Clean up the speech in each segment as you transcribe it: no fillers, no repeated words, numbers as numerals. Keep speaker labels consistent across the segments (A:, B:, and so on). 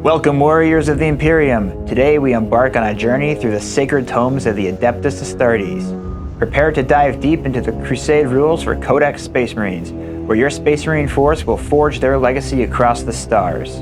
A: Welcome, warriors of the Imperium! Today we embark on a journey through the sacred tomes of the Adeptus Astartes. Prepare to dive deep into the Crusade rules for Codex Space Marines, where your Space Marine force will forge their legacy across the stars.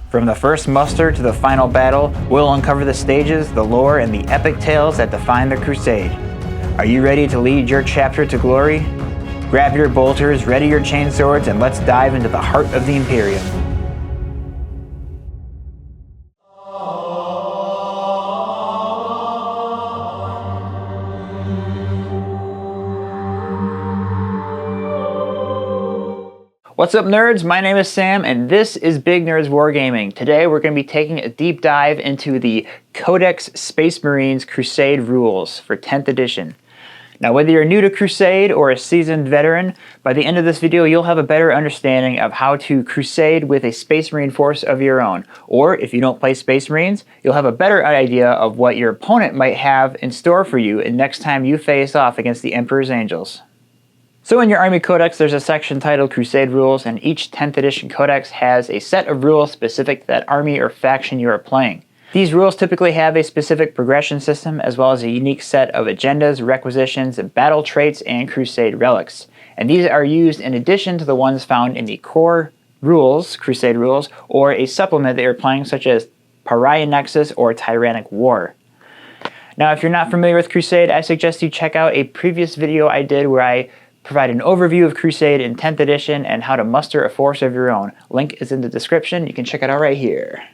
A: From the first muster to the final battle, we'll uncover the stages, the lore, and the epic tales that define the Crusade. Are you ready to lead your chapter to glory? Grab your bolters, ready your chainswords, and let's dive into the heart of the Imperium. What's up, nerds? My name is Sam and this is Big Nerds Wargaming. Today we're going to be taking a deep dive into the Codex Space Marines Crusade rules for 10th edition. Now, whether you're new to Crusade or a seasoned veteran, by the end of this video you'll have a better understanding of how to crusade with a Space Marine force of your own. Or if you don't play Space Marines, you'll have a better idea of what your opponent might have in store for you next time you face off against the Emperor's Angels. So in your Army Codex, there's a section titled Crusade Rules, and each 10th edition Codex has a set of rules specific to that army or faction you are playing. These rules typically have a specific progression system, as well as a unique set of agendas, requisitions, battle traits, and Crusade relics. And these are used in addition to the ones found in the core rules, Crusade rules, or a supplement that you're playing, such as Pariah Nexus or Tyrannic War. Now, if you're not familiar with Crusade, I suggest you check out a previous video I did where I provide an overview of Crusade in 10th edition and how to muster a force of your own. Link is in the description. You can check it out right here.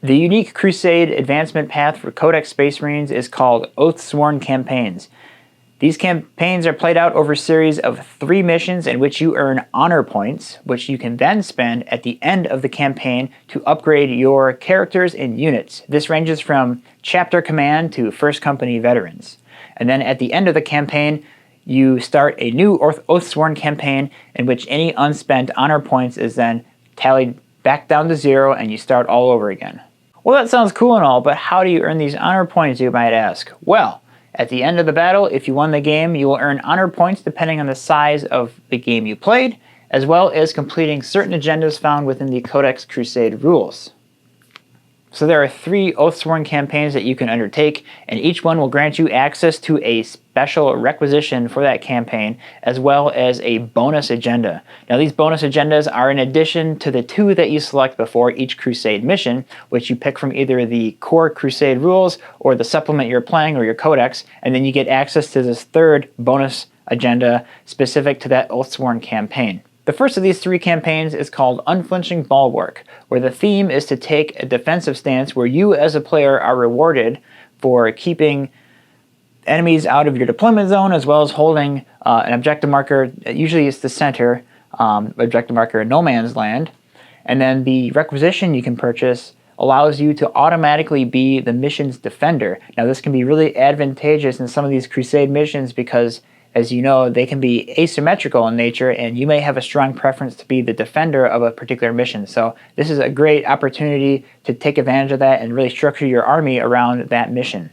A: The unique Crusade advancement path for Codex Space Marines is called Oathsworn Campaigns. These campaigns are played out over a series of 3 missions in which you earn honor points, which you can then spend at the end of the campaign to upgrade your characters and units. This ranges from Chapter Command to First Company Veterans. And then at the end of the campaign, you start a new Oathsworn campaign in which any unspent honor points is then tallied back down to 0 and you start all over again. Well, that sounds cool and all, but how do you earn these honor points, you might ask? Well, at the end of the battle, if you won the game, you will earn honor points depending on the size of the game you played, as well as completing certain agendas found within the Codex Crusade rules. So there are 3 Oathsworn campaigns that you can undertake, and each one will grant you access to a special requisition for that campaign, as well as a bonus agenda. Now, these bonus agendas are in addition to the 2 that you select before each Crusade mission, which you pick from either the core Crusade rules or the supplement you're playing or your Codex, and then you get access to this 3rd bonus agenda specific to that Oathsworn campaign. The first of these 3 campaigns is called Unflinching Bulwark, where the theme is to take a defensive stance where you as a player are rewarded for keeping enemies out of your deployment zone, as well as holding an objective marker. Usually it's the center, objective marker in no man's land. And then the requisition you can purchase allows you to automatically be the mission's defender. Now, this can be really advantageous in some of these Crusade missions because, as you know, they can be asymmetrical in nature, and you may have a strong preference to be the defender of a particular mission. So this is a great opportunity to take advantage of that and really structure your army around that mission.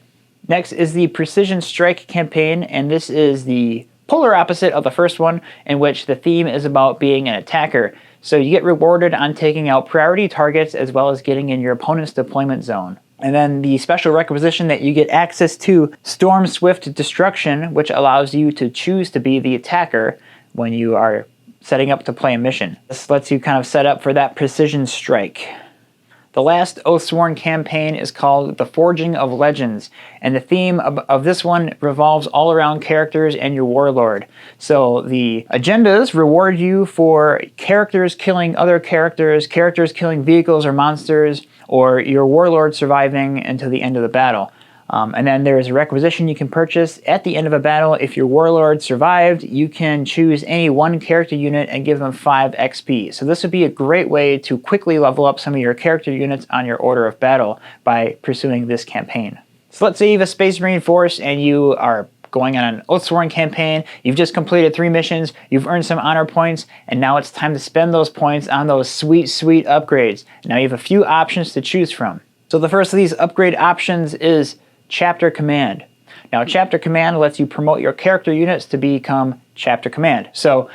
A: Next is the Precision Strike campaign, and this is the polar opposite of the first one, in which the theme is about being an attacker. So you get rewarded on taking out priority targets as well as getting in your opponent's deployment zone. And then the special requisition that you get access to, Storm Swift Destruction, which allows you to choose to be the attacker when you are setting up to play a mission. This lets you kind of set up for that precision strike. The last Oathsworn campaign is called The Forging of Legends, and the theme of this one revolves all around characters and your warlord. So the agendas reward you for characters killing other characters, characters killing vehicles or monsters, or your warlord surviving until the end of the battle. And then there is a requisition you can purchase at the end of a battle. If your warlord survived, you can choose any 1 character unit and give them 5 XP. So this would be a great way to quickly level up some of your character units on your order of battle by pursuing this campaign. So let's say you have a Space Marine force and you are going on an Oathsworn campaign. You've just completed 3 missions, you've earned some honor points, and now it's time to spend those points on those sweet, sweet upgrades. Now you have a few options to choose from. So the first of these upgrade options is Chapter Command. Now, Chapter Command lets you promote your character units to become Chapter Command. So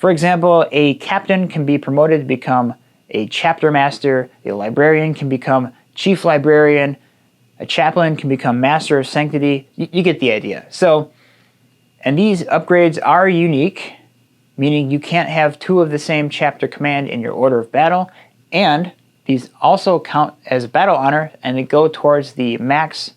A: For example, a captain can be promoted to become a chapter master, a librarian can become chief librarian, a chaplain can become master of sanctity. You get the idea. So, and these upgrades are unique, meaning you can't have two of the same chapter command in your order of battle, and these also count as battle honor, and they go towards the max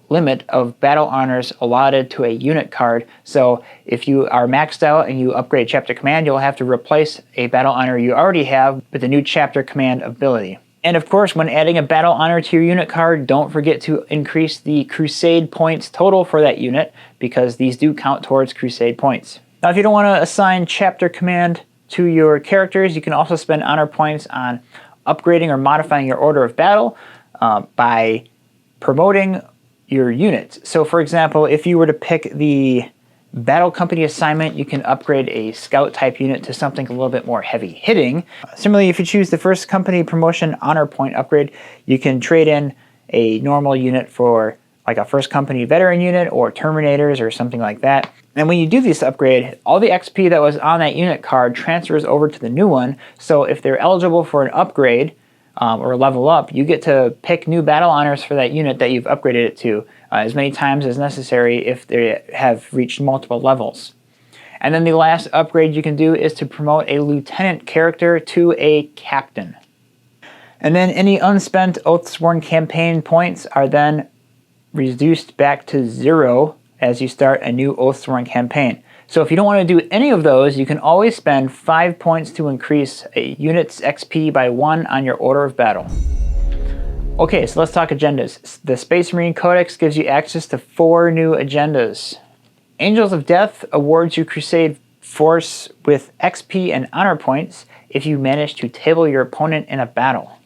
A: limit of battle honors allotted to a unit card. So if you are maxed out and you upgrade chapter command, you'll have to replace a battle honor you already have with a new chapter command ability. And of course, when adding a battle honor to your unit card, don't forget to increase the crusade points total for that unit, because these do count towards crusade points. Now, if you don't want to assign chapter command to your characters, you can also spend honor points on upgrading or modifying your order of battle by promoting your units. So for example, if you were to pick the battle company assignment, you can upgrade a scout type unit to something a little bit more heavy hitting. Similarly, if you choose the first company promotion honor point upgrade, you can trade in a normal unit for like a first company veteran unit or terminators or something like that. And when you do this upgrade, all the XP that was on that unit card transfers over to the new one. So if they're eligible for an upgrade or level up, you get to pick new battle honors for that unit that you've upgraded it to as many times as necessary if they have reached multiple levels. And then the last upgrade you can do is to promote a lieutenant character to a captain. And then any unspent Oathsworn Campaign points are then reduced back to 0 as you start a new Oathsworn Campaign. So if you don't want to do any of those, you can always spend 5 points to increase a unit's XP by 1 on your order of battle. Okay, so let's talk agendas. The Space Marine Codex gives you access to 4 new agendas. Angels of Death awards you Crusade Force with XP and honor points if you manage to table your opponent in a battle.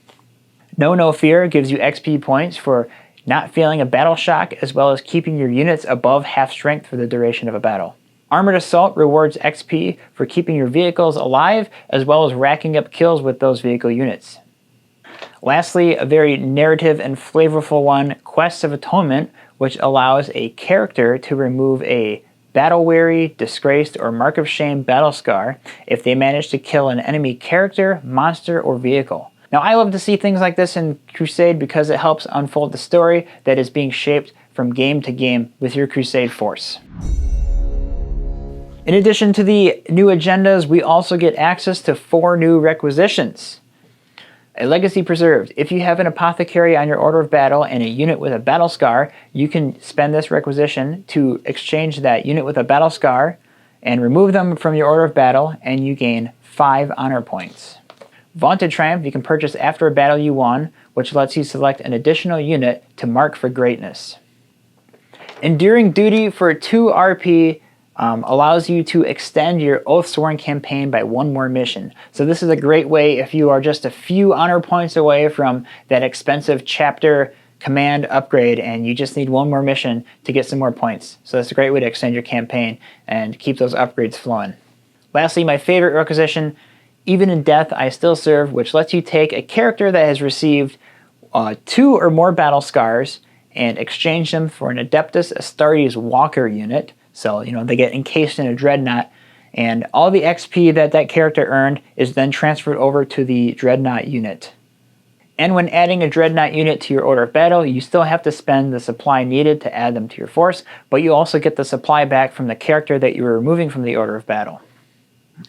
A: No Fear gives you XP points for not feeling a battle shock, as well as keeping your units above half strength for the duration of a battle. Armored Assault rewards XP for keeping your vehicles alive, as well as racking up kills with those vehicle units. Lastly, a very narrative and flavorful one, Quests of Atonement, which allows a character to remove a battle-weary, disgraced, or mark of shame battle scar if they manage to kill an enemy character, monster, or vehicle. Now, I love to see things like this in Crusade because it helps unfold the story that is being shaped from game to game with your Crusade force. In addition to the new agendas, we also get access to 4 new requisitions. A Legacy Preserved. If you have an apothecary on your order of battle and a unit with a battle scar, you can spend this requisition to exchange that unit with a battle scar and remove them from your order of battle, and you gain 5 honor points. Vaunted Triumph you can purchase after a battle you won, which lets you select an additional unit to mark for greatness. Enduring Duty for 2 RP allows you to extend your Oathsworn Campaign by 1 more mission. So this is a great way if you are just a few honor points away from that expensive chapter command upgrade and you just need 1 more mission to get some more points. So that's a great way to extend your campaign and keep those upgrades flowing. Lastly, my favorite requisition, Even in Death I Still Serve, which lets you take a character that has received 2 or more battle scars and exchange them for an Adeptus Astartes Walker unit. So, they get encased in a dreadnought, and all the XP that that character earned is then transferred over to the dreadnought unit. And when adding a dreadnought unit to your order of battle, you still have to spend the supply needed to add them to your force, but you also get the supply back from the character that you were removing from the order of battle.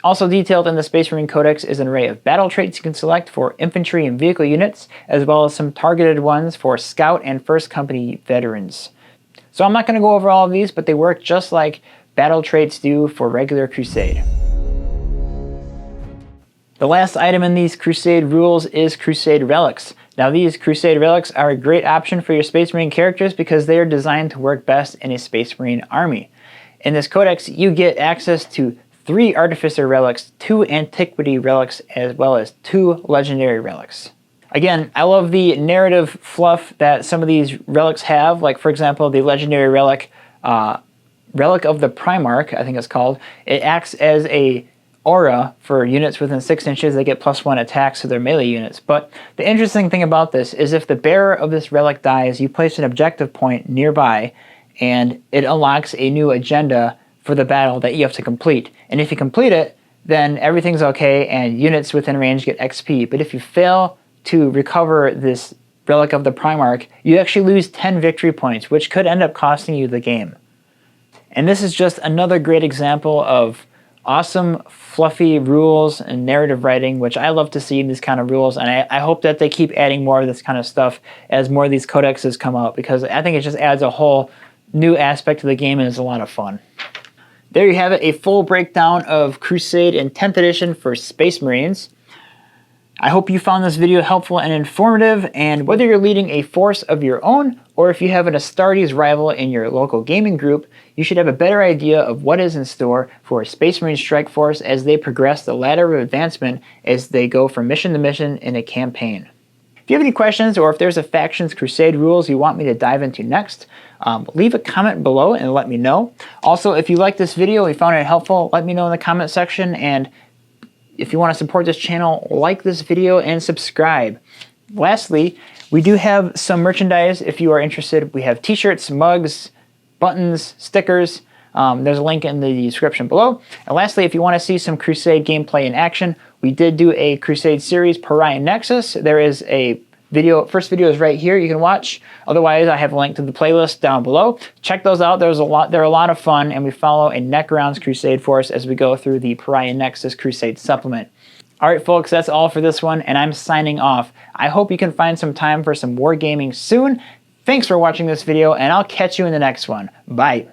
A: Also detailed in the Space Marine Codex is an array of battle traits you can select for infantry and vehicle units, as well as some targeted ones for scout and first company veterans. So I'm not going to go over all of these, but they work just like battle traits do for regular Crusade. The last item in these Crusade rules is Crusade Relics. Now these Crusade Relics are a great option for your Space Marine characters because they are designed to work best in a Space Marine army. In this codex, you get access to 3 Artificer Relics, 2 Antiquity Relics, as well as 2 Legendary Relics. Again, I love the narrative fluff that some of these relics have, like for example, the Legendary Relic, Relic of the Primarch, I think it's called. It acts as a aura for units within 6 inches. They get +1 attacks to their melee units. But the interesting thing about this is if the bearer of this relic dies, you place an objective point nearby, and it unlocks a new agenda for the battle that you have to complete. And if you complete it, then everything's okay and units within range get XP. But if you fail to recover this Relic of the Primarch, you actually lose 10 victory points, which could end up costing you the game. And this is just another great example of awesome, fluffy rules and narrative writing, which I love to see in these kind of rules. And I hope that they keep adding more of this kind of stuff as more of these codexes come out, because I think it just adds a whole new aspect to the game and is a lot of fun. There you have it, a full breakdown of Crusade in 10th edition for Space Marines. I hope you found this video helpful and informative, and whether you're leading a force of your own or if you have an Astartes rival in your local gaming group, you should have a better idea of what is in store for Space Marine Strike Force as they progress the ladder of advancement as they go from mission to mission in a campaign. If you have any questions or if there's a Factions Crusade rules you want me to dive into next, leave a comment below and let me know. Also, if you like this video and you found it helpful, let me know in the comment section, and if you want to support this channel, like this video and subscribe. Lastly, we do have some merchandise if you are interested. We have t-shirts, mugs, buttons, stickers. There's a link in the description below. And lastly, if you want to see some Crusade gameplay in action, we did do a Crusade series, Pariah Nexus. There is a video, first video is right here, you can watch. Otherwise, I have a link to the playlist down below. Check those out. They're a lot of fun, and we follow a Necrons Crusade force as we go through the Pariah Nexus Crusade supplement. All right, folks, that's all for this one, and I'm signing off. I hope you can find some time for some wargaming soon. Thanks for watching this video, and I'll catch you in the next one. Bye.